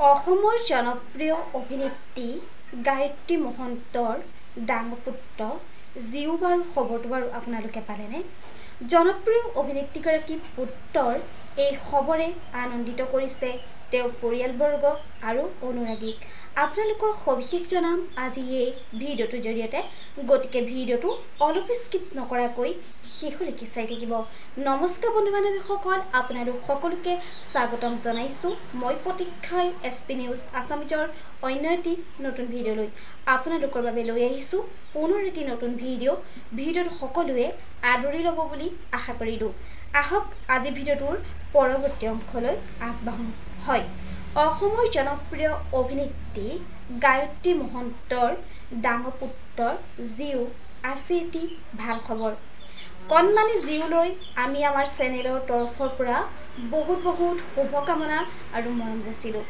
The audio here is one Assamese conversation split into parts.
অসমৰ জনপ্ৰিয় অভিনেত্ৰী গায়ত্ৰী মহন্তৰ ডাঙৰ পুত্ৰ জিউ বাৰু খবৰটো বাৰু আপোনালোকে পালেনে? জনপ্ৰিয় অভিনেত্ৰীগৰাকীৰ পুত্ৰৰ এই খবৰে আনন্দিত কৰিছে তেওঁৰ পৰিয়ালবৰ্গ আৰু অনুৰাগীক। আপোনালোকক সবিশেষ জনাম আজি এই ভিডিঅ'টোৰ জৰিয়তে, গতিকে ভিডিঅ'টো অলপ স্কিপ নকৰাকৈ শেষলৈকে চাই থাকিব। নমস্কাৰ বন্ধু বান্ধৱীসকল, আপোনালোক সকলোকে স্বাগতম জনাইছোঁ মই প্ৰতীক্ষাই SP নিউজ আছামিজৰ অন্য এটি নতুন ভিডিঅ'লৈ আপোনালোকৰ বাবে লৈ আহিছোঁ পুনৰ এটি নতুন ভিডিঅ'টো সকলোৱে আদৰি ল'ব বুলি আশা কৰিলোঁ। আহক আজি ভিডিঅ'টোৰ পৰৱৰ্তী অংশলৈ আগবাঢ়ো। হয়, অসমৰ জনপ্ৰিয় অভিনেত্ৰী গায়ত্ৰী মহন্তৰ ডাঙৰ পুত্ৰ জিউ আছে এটি ভাল খবৰ। কণমানি জিউলৈ আমি আমাৰ চেনেলৰ তৰফৰ পৰা বহুত শুভকামনা আৰু মৰম যাচিলোঁ।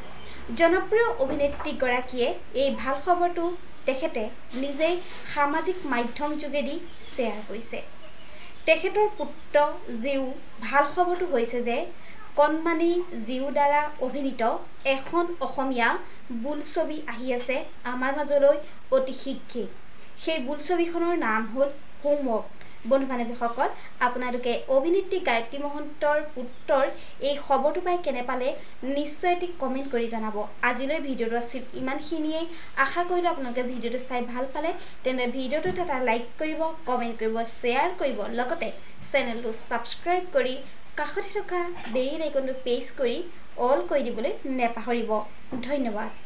জনপ্ৰিয় অভিনেত্ৰীগৰাকীয়ে এই ভাল খবৰটো তেখেতে নিজেই সামাজিক মাধ্যম যোগেদি শ্বেয়াৰ কৰিছে। তেখেতৰ পুত্ৰ জিউ ভাল খবৰটো হৈছে যে কণমানি জিউ দ্বাৰা অভিনীত এখন অসমীয়া বোলছবি আহি আছে আমাৰ মাজলৈ অতি শীঘ্ৰেই। সেই বোলছবিখনৰ নাম হ'ল হোমৱৰ্ক। বন্ধু বান্ধৱীসকল, আপোনালোকে অভিনেত্ৰী গায়ত্ৰী মহন্তৰ পুত্ৰৰ এই খবৰটো পাই কেনে পালে নিশ্চয় এটি কমেণ্ট কৰি জনাব। আজিলৈ ভিডিঅ'টো আছিল ইমানখিনিয়েই। আশা কৰিলোঁ আপোনালোকে ভিডিঅ'টো চাই ভাল পালে। তেন্তে ভিডিঅ'টোত এটা লাইক কৰিব, কমেণ্ট কৰিব, শ্বেয়াৰ কৰিব, লগতে চেনেলটো ছাবস্ক্ৰাইব কৰি কাষতে থকা বেল আইকনটো প্ৰেছ কৰি অল কৰি দিবলৈ নেপাহৰিব। ধন্যবাদ।